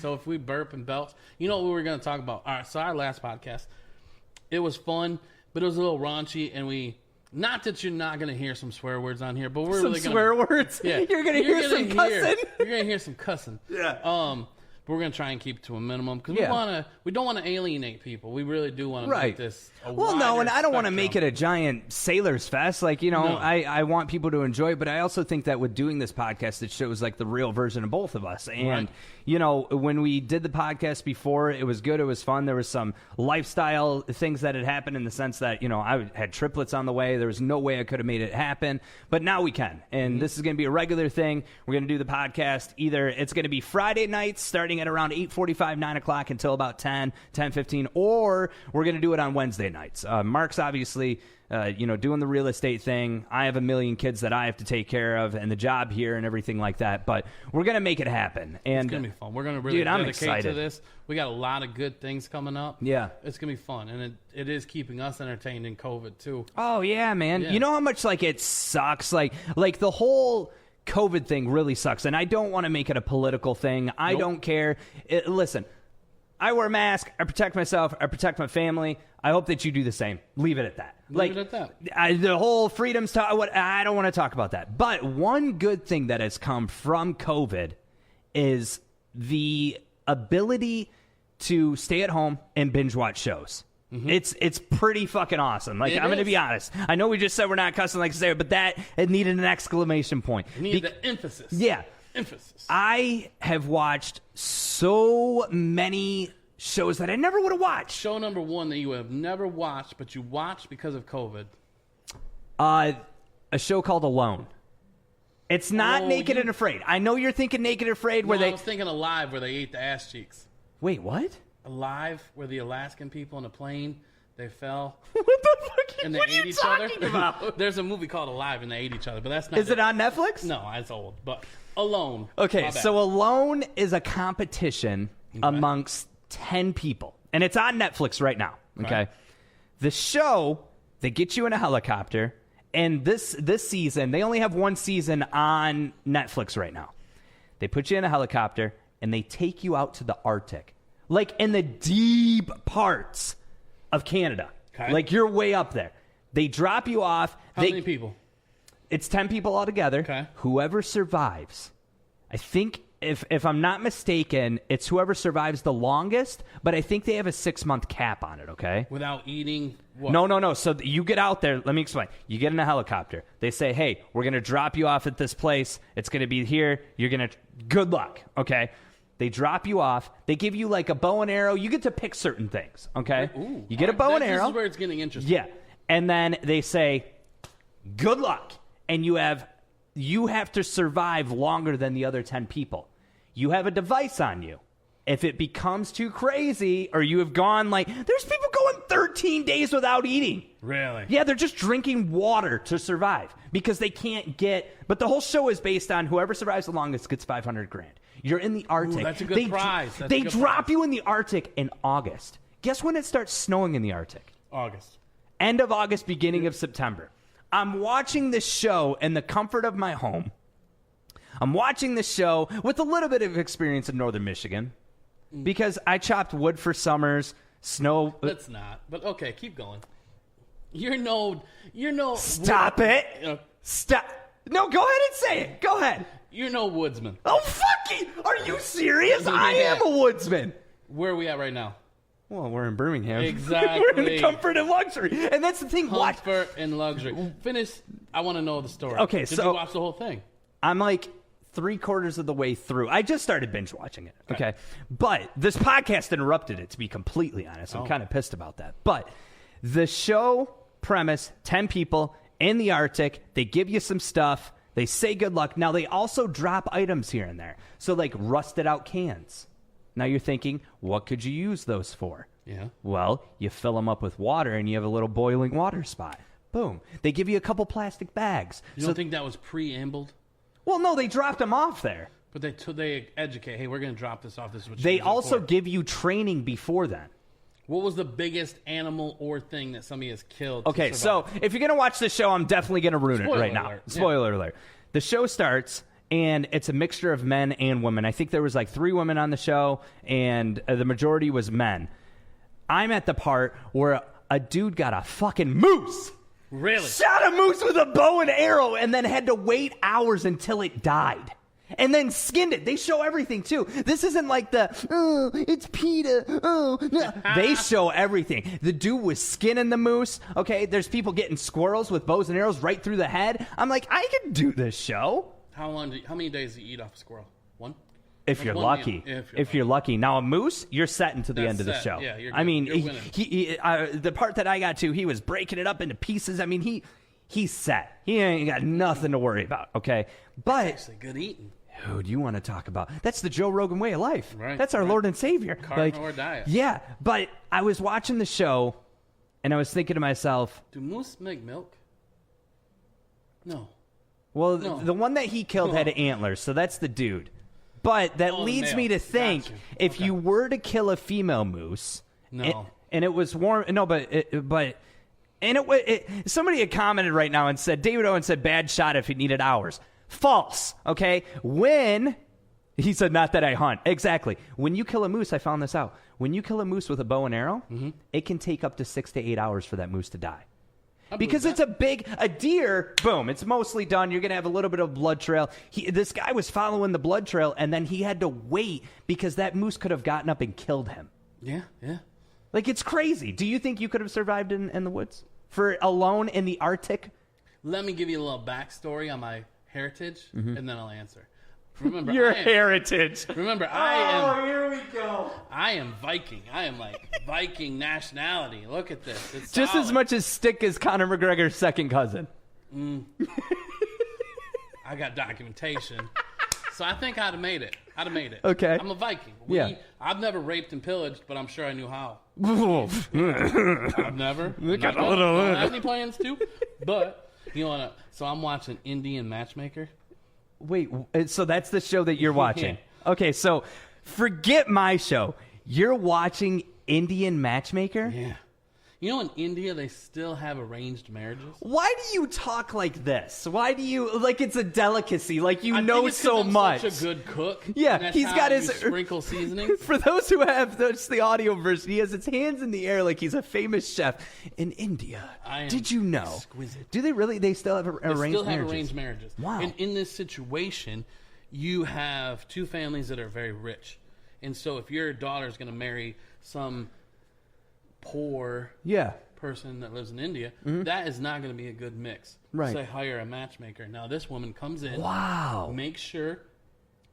So if we burp and belch, you know what we were going to talk about? All right, so our last podcast, it was fun, but it was a little raunchy, and not that you're not going to hear some swear words on here, but we're some really going to... swear words? Yeah. You're going to hear some cussing? You're going to hear some cussing. Yeah. But we're going to try and keep it to a minimum because we don't want to alienate people. We really do want to make this a no, and I don't want to spectrum. make it a giant sailor's fest. Like, no. I want people to enjoy it, but I also think that with doing this podcast, it shows like the real version of both of us. And, when we did the podcast before, it was good. It was fun. There was some lifestyle things that had happened in the sense that, I had triplets on the way. There was no way I could have made it happen. But now we can. And this is going to be a regular thing. We're going to do the podcast. Either it's going to be Friday nights starting at around 8:45, 9 o'clock until about 10:15, or we're going to do it on Wednesday nights. Mark's obviously, doing the real estate thing. I have a million kids that I have to take care of and the job here and everything like that, but we're going to make it happen. And it's going to be fun. We're going to really I'm dedicate excited to this. We got a lot of good things coming up. Yeah. It's going to be fun, and it is keeping us entertained in COVID, too. Oh, yeah, man. Yeah. You know how much, it sucks? Like the whole COVID thing really sucks, and I don't want to make it a political thing. I don't care. Listen, I wear a mask. I protect myself. I protect my family. I hope that you do the same. Leave it at that. Leave it at that. The whole freedoms talk, I don't want to talk about that. But one good thing that has come from COVID is the ability to stay at home and binge watch shows. Mm-hmm. It's pretty fucking awesome. I'm going to be honest. I know we just said we're not cussing like Sarah, but it needed an exclamation point. It needed the emphasis. Yeah. Emphasis. I have watched so many shows that I never would have watched. Show number one that you would have never watched, but you watched because of COVID. A show called Alone. It's not Naked and Afraid. I know you're thinking Naked and Afraid I was thinking Alive where they ate the ass cheeks. Wait, what? Alive, where the Alaskan people on a plane, they fell. What the fuck? And they what are ate you each talking other. about? There's a movie called Alive, and they ate each other, but that's not. Is it on Netflix? No, it's old. But Alone. Okay, so Alone is a competition amongst 10 people, and it's on Netflix right now. Okay, right. The show, they get you in a helicopter, and this season they only have one season on Netflix right now. They put you in a helicopter and they take you out to the Arctic. Like in the deep parts of Canada. Okay. Like you're way up there. They drop you off. How many people? It's 10 people altogether. Okay. Whoever survives. I think, if I'm not mistaken, it's whoever survives the longest, but I think they have a 6-month cap on it, okay? Without eating what? No. So you get out there. Let me explain. You get in a helicopter. They say, hey, we're going to drop you off at this place. It's going to be here. You're going to... Good luck, okay? They drop you off. They give you like a bow and arrow. You get to pick certain things, okay? Ooh, you get a bow and arrow. This is where it's getting interesting. Yeah. And then they say, good luck. And you have to survive longer than the other 10 people. You have a device on you. If it becomes too crazy or you have gone there's people going 13 days without eating. Really? Yeah, they're just drinking water to survive because they can't but the whole show is based on whoever survives the longest gets $500,000. You're in the Arctic. Ooh, that's a good prize. They drop you in the Arctic in August. Guess when it starts snowing in the Arctic? August. End of August, beginning of September. I'm watching this show in the comfort of my home. I'm watching this show with a little bit of experience in northern Michigan because I chopped wood for summers, snow. Let's not. But okay, keep going. You're no. Stop it. Stop. No, go ahead and say it. Go ahead. You're no woodsman. Oh, fucking. Are you serious? I am a woodsman. Where are we at right now? Well, we're in Birmingham. Exactly. We're in the comfort and luxury. And that's the thing. Comfort and luxury. Finish. I want to know the story. Okay, Did so you watch the whole thing? I'm 3/4 of the way through. I just started binge watching it. Okay. But this podcast interrupted it, to be completely honest. I'm kind of pissed about that. But the show premise, 10 people in the Arctic. They give you some stuff. They say good luck. Now, they also drop items here and there. So, rusted out cans. Now you're thinking, what could you use those for? Yeah. Well, you fill them up with water and you have a little boiling water spot. Boom. They give you a couple plastic bags. You don't think that was preambled? Well, no, they dropped them off there. But they educate. Hey, we're going to drop this off. This is what they also give you training before then. What was the biggest animal or thing that somebody has killed? Okay, so if you're going to watch the show, I'm definitely going to ruin it right now. Alert. Spoiler alert. The show starts, and it's a mixture of men and women. I think there was like 3 women on the show, and the majority was men. I'm at the part where a dude got a fucking moose. Really? Shot a moose with a bow and arrow and then had to wait hours until it died. And then skinned it. They show everything, too. This isn't like it's PETA. Oh, no. They show everything. The dude was skinning the moose. Okay, there's people getting squirrels with bows and arrows right through the head. I'm like, I could do this show. How many days do you eat off a squirrel? 1? If you're lucky. If you're lucky. Now, a moose, you're setting to the end of the show. Yeah, you're good. I mean, he the part that I got to, he was breaking it up into pieces. I mean, he's set. He ain't got nothing to worry about, okay? But actually good eating. Dude, you want to talk about... That's the Joe Rogan way of life. Right. That's our Lord and Savior. Carnivore diet. Yeah, but I was watching the show, and I was thinking to myself... Do moose make milk? No. Well, No. the one that he killed had antlers, so that's the dude. But that leads me to think, if you were to kill a female moose... No. And it was warm... No, but somebody had commented right now and said, David Owen said, bad shot if it needed hours. False, okay? He said, not that I hunt. Exactly. When you kill a moose, I found this out. When you kill a moose with a bow and arrow, it can take up to 6 to 8 hours for that moose to die. Because it's a deer, boom, it's mostly done. You're going to have a little bit of blood trail. This guy was following the blood trail, and then he had to wait because that moose could have gotten up and killed him. Yeah. Like, it's crazy. Do you think you could have survived in the woods? Alone in the Arctic? Let me give you a little backstory on my heritage, and then I'll answer. Remember, heritage. Remember, I am. Here we go. I am Viking. I am like Viking nationality. Look at this. It's just solid. as much as Stick as Conor McGregor's second cousin. I got documentation, so I think I'd have made it. Okay. I'm a Viking. I've never raped and pillaged, but I'm sure I knew how. I've never. I don't have any plans to, but you know what? So I'm watching Indian Matchmaker. Wait, so that's the show that you're watching? Yeah. Okay, so forget my show. You're watching Indian Matchmaker? Yeah. You know, in India, they still have arranged marriages. Why do you talk like this? Why do you, like it's a delicacy, like you know so I'm much. Such a good cook. Yeah, he's got his sprinkle seasoning. For those who have just the audio version, he has his hands in the air like he's a famous chef in India. Did you know? Exquisite. Do they really? They still have arranged marriages? They still have arranged marriages. Wow. And in this situation, you have 2 families that are very rich. And so if your daughter is going to marry some poor person that lives in India, that is not going to be a good mix. Right. So they hire a matchmaker. Now this woman comes in. Wow. Make sure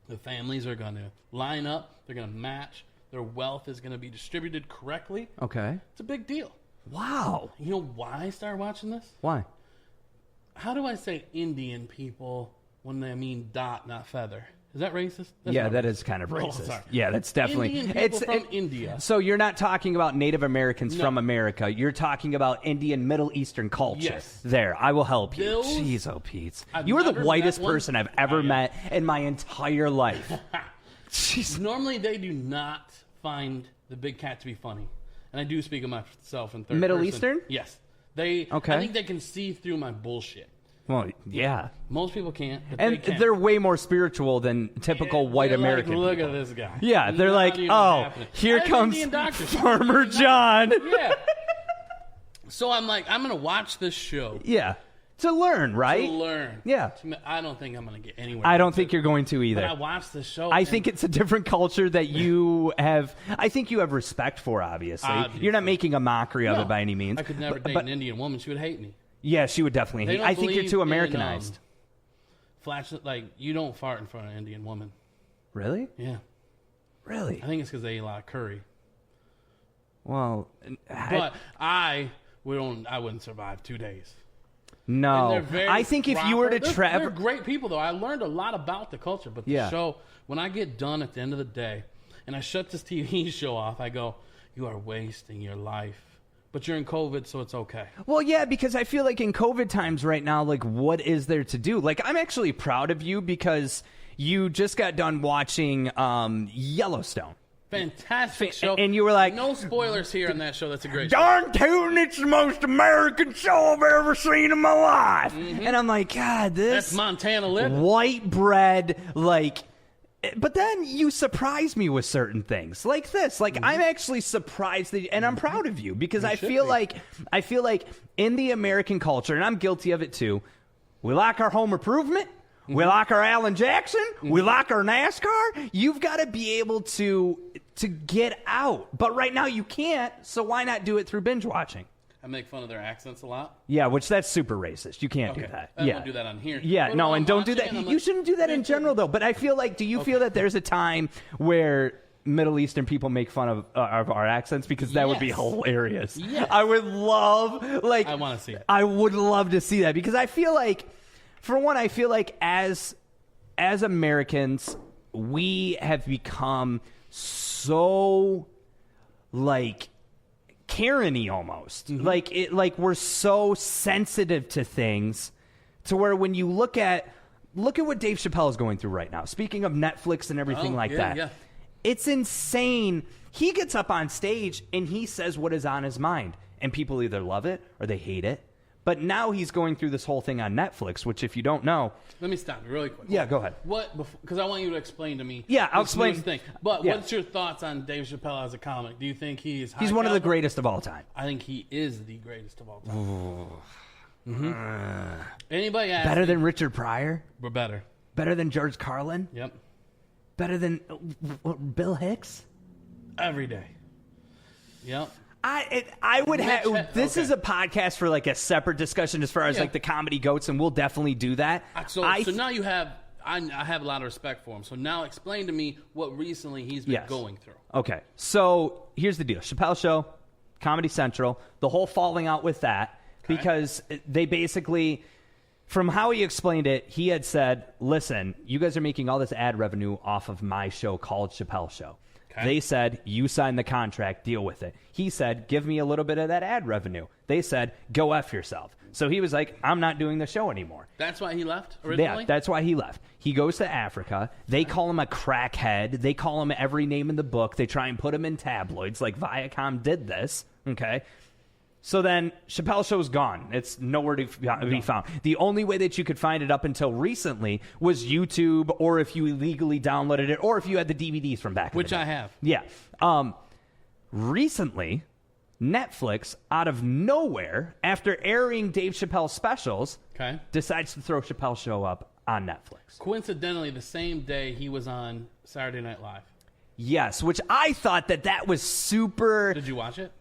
the families are going to line up. They're going to match. Their wealth is going to be distributed correctly. Okay. It's a big deal. Wow. You know why I started watching this? Why? How do I say Indian people when they mean dot, not feather? Is that racist? That's that racist. is kind of racist. Sorry. Yeah, that's definitely... Indian people from India. So you're not talking about Native Americans from America. You're talking about Indian Middle Eastern culture. Yes. There, I will help you. Those- Jeez, oh, Pete. I've You are the never whitest met one. person I've ever met in my entire life. Jeez. Normally, they do not find the big cat to be funny. And I do speak of myself in third Middle person. Eastern? Yes. I think they can see through my bullshit. Well, yeah. Most people can't, but And they can. they're way more spiritual than typical white They're American like, look people. at this guy. Yeah, they're Not like, even oh, happening. here I have comes Indian doctors. Farmer John. Yeah. So I'm like, I'm going to watch this show. Yeah. To learn, right? To learn. Yeah. I don't think I'm going to get anywhere. I don't think you're going to either. But I watched the show. I think it's a different culture that you have. I think you have respect for. Obviously, you're not making a mockery of it by any means. I could never date an Indian woman; she would hate me. Yeah, she would definitely hate. I think you're too Americanized. You don't fart in front of an Indian woman. Really? Yeah. Really? I think it's because they eat a lot of curry. Well, but I wouldn't survive 2 days. No, I think if you were to travel, they're great people though. I learned a lot about the culture. But the show, when I get done at the end of the day, and I shut this TV show off, I go, "You are wasting your life." But you're in COVID, so it's okay. Well, yeah, because I feel like in COVID times right now, like, what is there to do? Like, I'm actually proud of you because you just got done watching Yellowstone. Fantastic show. And you were like, no spoilers here on that show. That's a great show. Darn tootin', it's the most American show I've ever seen in my life. Mm-hmm. And I'm like, God, that's Montana living. White bread, like. But then you surprise me with certain things like this. Like, I'm actually surprised that, and I'm proud of you because I feel like in the American culture, and I'm guilty of it too, we like our home improvement. We like our Alan Jackson. We like our NASCAR. You've got to be able to get out. But right now you can't, so why not do it through binge watching? I make fun of their accents a lot. Yeah, which that's super racist. You can't do that. I don't do that on here. Yeah, but no, and don't do that. You shouldn't do that in general, though. But I feel like, do you feel that there's a time where Middle Eastern people make fun of our accents? Because that would be hilarious. Yes. I would love, like... I want to see it. I would love to see that because I feel like, for one, I feel like as Americans, we have become so, like... Karen-y almost. Like we're so sensitive to things to where when you look at what Dave Chappelle is going through right now. Speaking of Netflix and everything that. It's insane. He gets up on stage and he says what is on his mind, and people either love it or they hate it. But now he's going through this whole thing on Netflix, which if you don't know... Let me stop you really quick. Yeah, go ahead. Because I want you to explain to me. Yeah, I'll explain. Thing. But what's your thoughts on Dave Chappelle as a comic? Do you think he's one of the greatest of all time? I think he is the greatest of all time. Anybody ask better than Richard Pryor? We're better. Better than George Carlin? Yep. Better than Bill Hicks? Every day. Yep. I would have. This is a podcast for like a separate discussion as far as like the comedy goats, and we'll definitely do that. So now you have. I have a lot of respect for him. So now explain to me what recently he's been going through. Okay, so here's the deal: Chappelle Show, Comedy Central, the whole falling out with that because they basically, from how he explained it, he had said, "Listen, you guys are making all this ad revenue off of my show called Chappelle Show." They said, you signed the contract, deal with it. He said, give me a little bit of that ad revenue. They said, go F yourself. So he was like, I'm not doing the show anymore. That's why he left originally? Yeah, that's why he left. He goes to Africa. They call him a crackhead. They call him every name in the book. They try and put him in tabloids like Viacom did this. Okay. So then Chappelle Show's gone. It's nowhere to be found. The only way that you could find it up until recently was YouTube, or if you illegally downloaded it, or if you had the DVDs from back in the day. Which I have. Yeah. Recently, Netflix, out of nowhere, after airing Dave Chappelle's specials, decides to throw Chappelle Show up on Netflix. Coincidentally, the same day he was on Saturday Night Live. Yes, which I thought that was super... Did you watch it?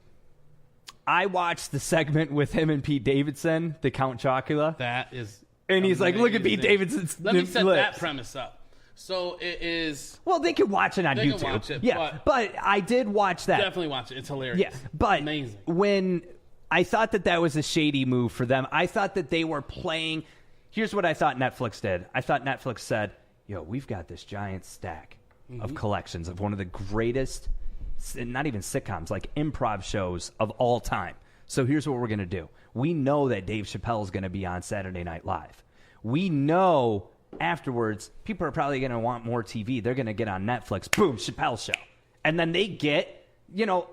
I watched the segment with him and Pete Davidson, the Count Chocula. That is And he's like, look at Pete Davidson's Let me set that premise up. So it is... Well, they can watch it on YouTube. Can watch it, yeah, but I did watch that. Definitely watch it. It's hilarious. Yeah, but amazing. When I thought that was a shady move for them, I thought that they were playing... Here's what I thought Netflix did. I thought Netflix said, yo, we've got this giant stack of collections of one of the greatest... not even sitcoms, like improv shows of all time. So here's what we're going to do. We know that Dave Chappelle is going to be on Saturday Night Live. We know afterwards people are probably going to want more TV. They're going to get on Netflix. Boom, Chappelle Show. And then they get,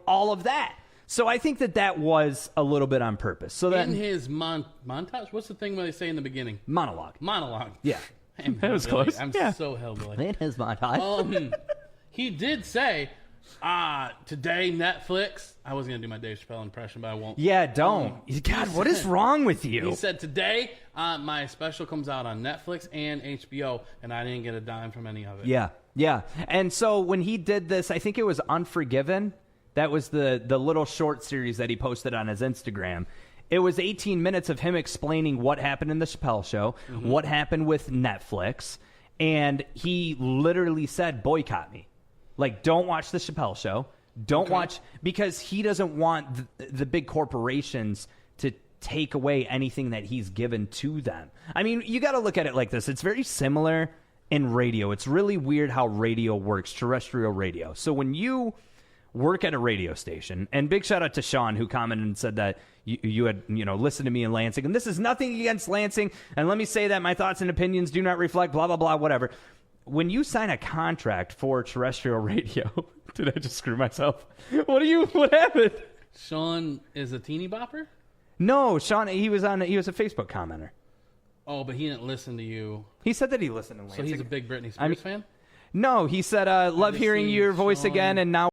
all of that. So I think that was a little bit on purpose. So then, in his montage, what's the thing where they say in the beginning? Monologue. Yeah. That was close. I'm so hillbilly. In his montage. He did say... today Netflix. I was gonna do my Dave Chappelle impression, but I won't. Yeah, don't. God, what is wrong with you? He said today my special comes out on Netflix and HBO, and I didn't get a dime from any of it. Yeah. And so when he did this, I think it was Unforgiven. That was the little short series that he posted on his Instagram. It was 18 minutes of him explaining what happened in the Chappelle Show, what happened with Netflix, and he literally said, boycott me. Like, don't watch the Chappelle Show. Don't watch, because he doesn't want the big corporations to take away anything that he's given to them. I mean, you got to look at it like this. It's very similar in radio. It's really weird how radio works, terrestrial radio. So when you work at a radio station, and big shout out to Sean, who commented and said that you had, listened to me in Lansing. And this is nothing against Lansing. And let me say that my thoughts and opinions do not reflect blah, blah, blah, whatever. When you sign a contract for terrestrial radio, Did I just screw myself? What happened? Sean is a teeny bopper? No, Sean, he was a Facebook commenter. Oh, but he didn't listen to you. He said that he listened to Lansing. So he's a big Britney Spears fan? No, he said, love hearing your voice again, and now